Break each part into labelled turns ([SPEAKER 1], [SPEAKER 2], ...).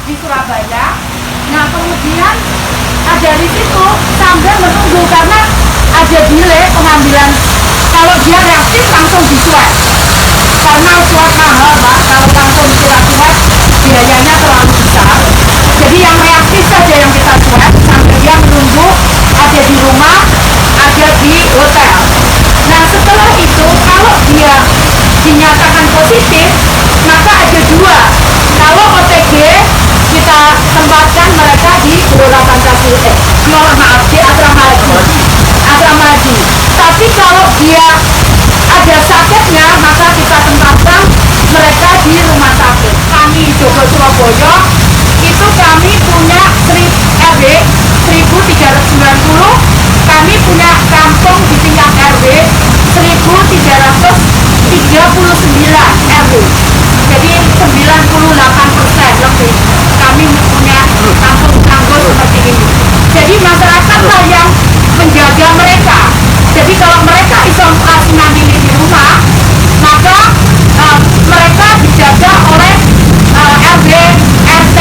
[SPEAKER 1] di Surabaya. Nah kemudian ada di situ sambil menunggu karena ada delay pengambilan. Kalau dia reaktif langsung diswab karena swab mahal Pak. Kalau langsung kita swab biayanya terlalu besar. Jadi yang reaktif saja yang kita swab sambil dia menunggu ada di rumah, ada di hotel. Nah setelah itu kalau dia dinyatakan positif maka ada dua. Kalau OTG kita tempatkan mereka di Gelora Pancasila, di Asrama Haji. Tapi kalau dia ada sakitnya maka kita tempatkan mereka di rumah sakit. Kami Jogo Surabaya itu kami punya RW 1390, kami punya kampung di tingkat RW 1339 RW. Jadi 98% lebih kami punya kampung tangguh seperti ini. Jadi masyarakatlah yang menjaga mereka. Jadi kalau mereka isolasi mandiri di rumah, maka mereka dijaga oleh RW, RT,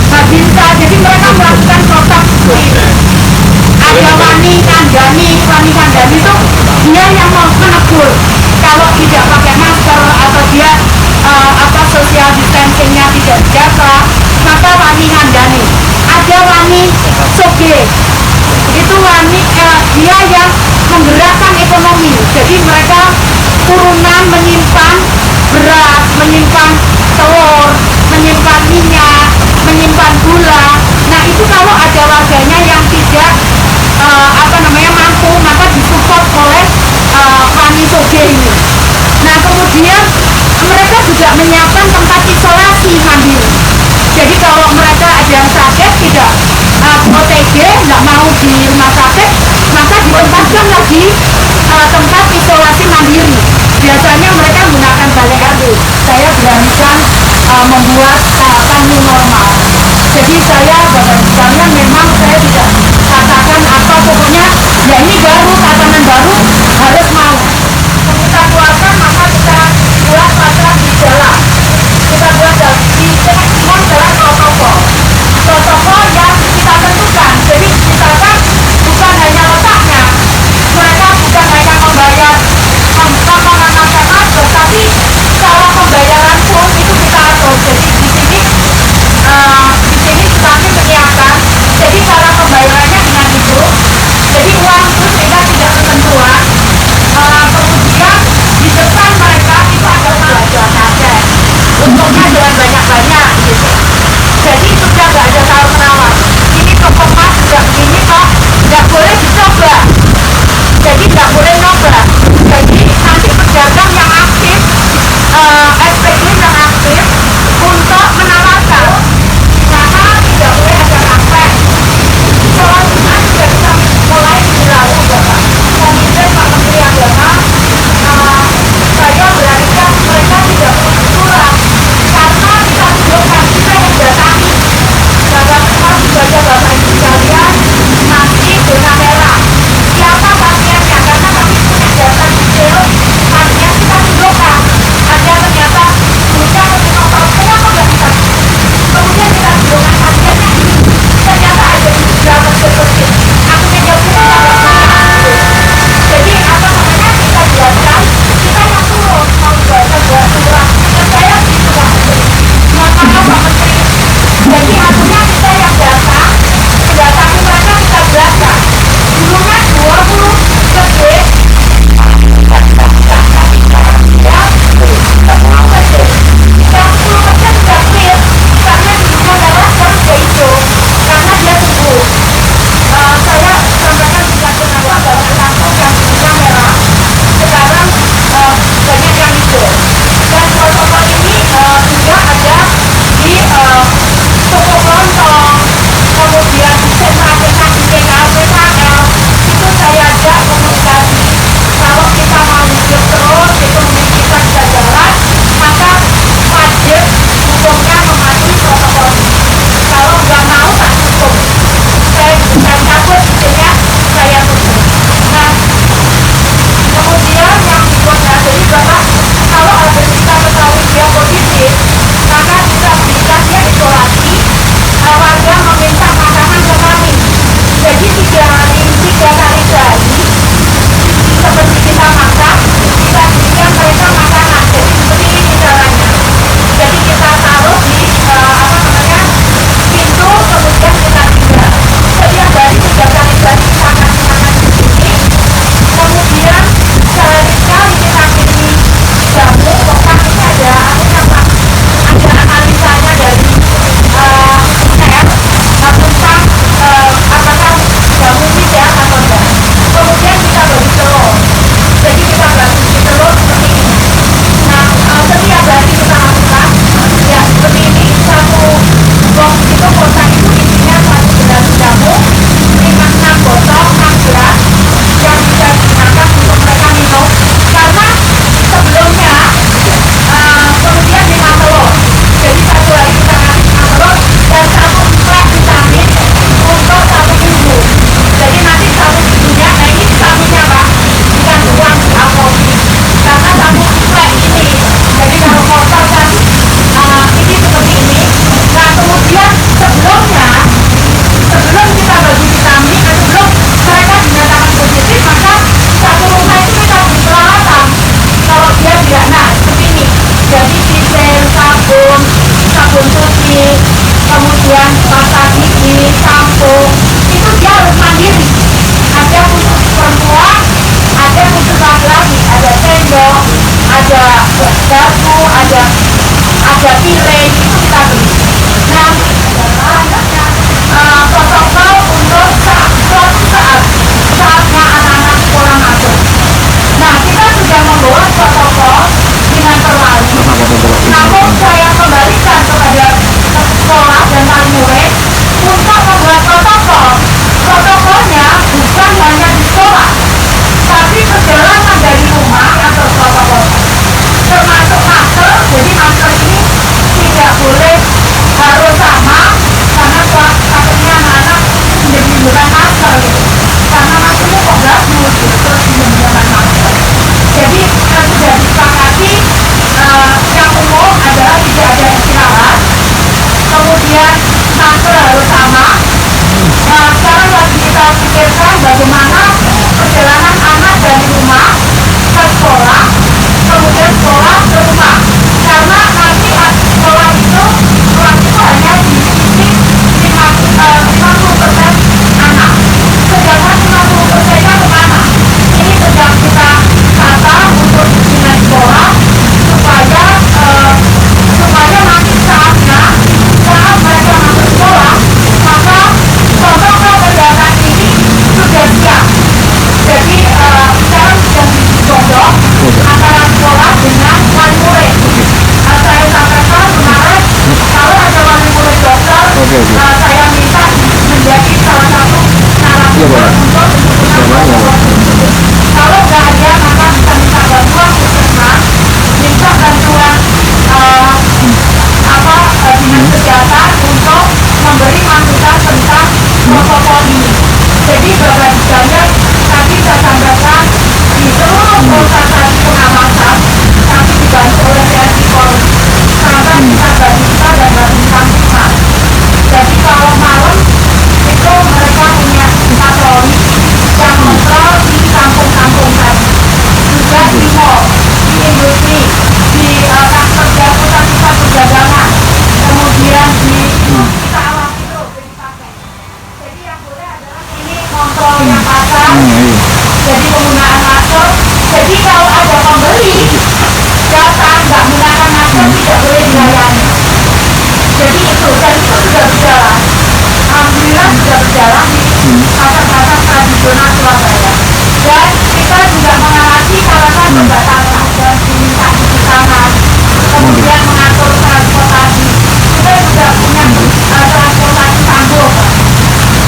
[SPEAKER 1] Babinsa. Jadi mereka melakukan protap seperti ini. Ada wani kandani itu dia yang mau menegur kalau tidak pakai masker atau dia social distancingnya tidak dijaga, maka wani kandani. Ada wani soge, itu wani dia yang menggerakkan ekonomi. Jadi mereka turunan menyimpan beras, menyimpan telur, menyimpan minyak, menyimpan gula. Nah itu kalau ada warganya yang tidak mampu, maka disupport oleh Wani Soge ini. Nah kemudian mereka juga menyiapkan tempat isolasi mandiri. Jadi kalau mereka ada yang sakit tidak OTG, nggak mau di rumah sakit, maka ditempatkan lagi tempat isolasi mandiri. Biasanya mereka menggunakan balai RW. Saya beranikan membuat new normal. Jadi saya Bapak sekalian memang saya tidak katakan apa, pokoknya ya ini baru, tatanan baru harus mau. Kita keluarkan maka kita buat pasar di jalan. Kita buat di semua jalan protokol yang kita tentukan. Jadi misalkan bukan hanya letaknya, mereka bukan hanya membayar makanan masker, tapi cara pembayaran pun itu kita atur. Jadi di sini kami menyiapkan. Jadi cara pembayarannya dengan itu. Jadi garpu, ada piring, itu kita beli. Nah, protokol untuk suatu saatnya anak-anak sekolah masuk. Nah, kita sudah membuat protokol dengan terlalu. Namun saya kembalikan kepada sekolah dan wali murid untuk membuat protokol. Protokolnya bukan hanya di sekolah, tapi perjalanan dari rumah atau protokol. Termasuk masker, jadi masker ini tidak boleh harus sama, karena takutnya anak-anak menjadi bukan masker gitu. Karena maskernya kok bagus, terus menggunakan masker. Jadi sudah disepakati yang umum adalah tidak ada istirahat, kemudian masker harus sama. Sekarang lagi kita pikirkan bagaimana perjalanan anak dari rumah ke sekolah, kemudian sekolah ke rumah, karena nanti sekolah itu hanya diisi 50% anak, sedangkan 50%-nya kemana? Ini sedang kita tata untuk dengan sekolah supaya nanti saat mereka masuk sekolah, maka protokol kesehatan ini sudah siap. Jadi sekarang sedang digodok antara sekolah dengan wali murid. Saya sampaikan kemarin kalau ada wali murid dokter, saya minta menjadi salah satu narasumber untuk protokol tersebut. Kalau nggak ada, maka bisa minta bantuan puskesmas, minta bantuan dinas kesehatan untuk memberi masukan tentang protokol ini. Jadi Bapak sekalian, tadi saya sampaikan di seluruh proses pengawasan kami dibantu oleh TNI Polri sampai kita Babinsa dan Babinsa Mas. Jadi kalau malam itu mereka punya patroli yang kontrol di kampung-kampung tadi, juga di mall, di industri, di pusat-pusat perdagangan, kemudian di kita alam itu dipakai. Jadi yang boleh adalah ini kontrol yang pasar, jadi penggunaan masker. Jadi kalau ada pembeli datang nggak menggunakan masker tidak boleh dilayani. Jadi itu, dan itu sudah berjalan. Alhamdulillah sudah berjalan di pasar-pasar tradisional Surabaya. Dan kita juga mengawasi kawasan perbatasan dan diminta cuci tangan, kemudian mengatur transportasi. Kita juga punya transportasi tanggul.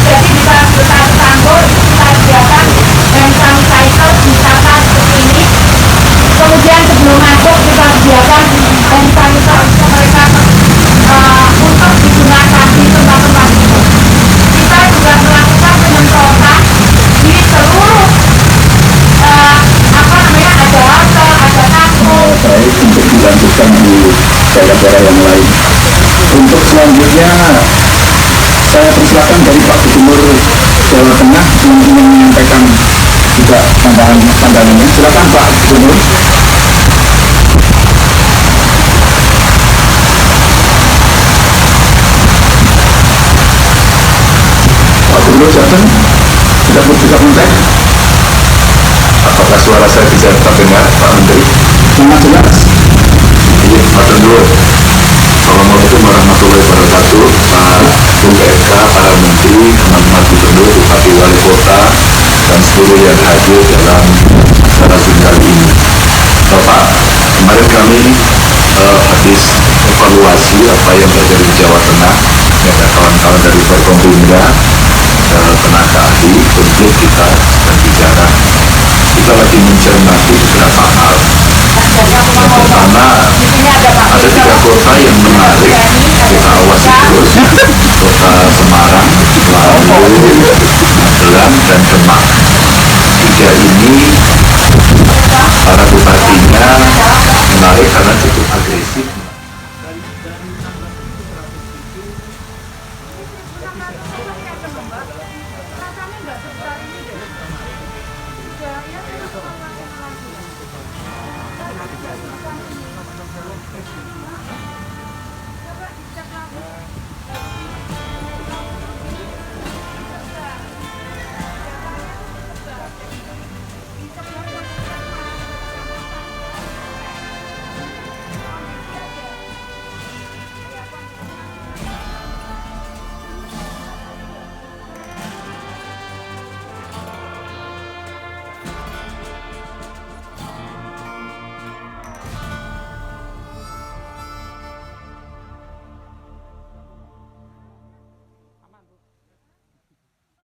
[SPEAKER 1] Jadi di transportasi tanggul itu kita sediakan hand sanitizer ditata seperti ini. Kemudian sebelum masuk kita sediakan hand sanitizer untuk mereka untuk digunakan di tempat-tempat itu. Kita juga melakukan penyemprotan di seluruh ada halte, ada kampung.
[SPEAKER 2] Baik, untuk dilanjutkan di daerah-daerah yang lain. Untuk selanjutnya saya persilakan dari Pak Gubernur Jawa Tengah yang ingin menyampaikan juga pandangannya. Silakan Pak Gubernur. Pak Gubernur Jateng sudah bisa kontak.
[SPEAKER 3] Apakah suara saya bisa terdengar, Pak Menteri?
[SPEAKER 2] Sangat jelas.
[SPEAKER 3] Iya, Pak Tendur. Assalamualaikum warahmatullahi wabarakatuh. Pak BPK, para menteri, teman-teman gubernur, bupati, wali kota, dan seluruh yang hadir dalam acara kali ini. Bapak, kemarin kami habis evaluasi apa yang terjadi di Jawa Tengah. Ada kawan-kawan dari Forkompimda, tenaga ahli untuk kita dan bicara. Kita lagi mencermati beberapa hal. Yang pertama, ada 3 kota yang menarik kita awasi terus, kota Semarang, lalu Magelang, dan Demak. 3 ini para bupatinya menarik karena cukup agresif.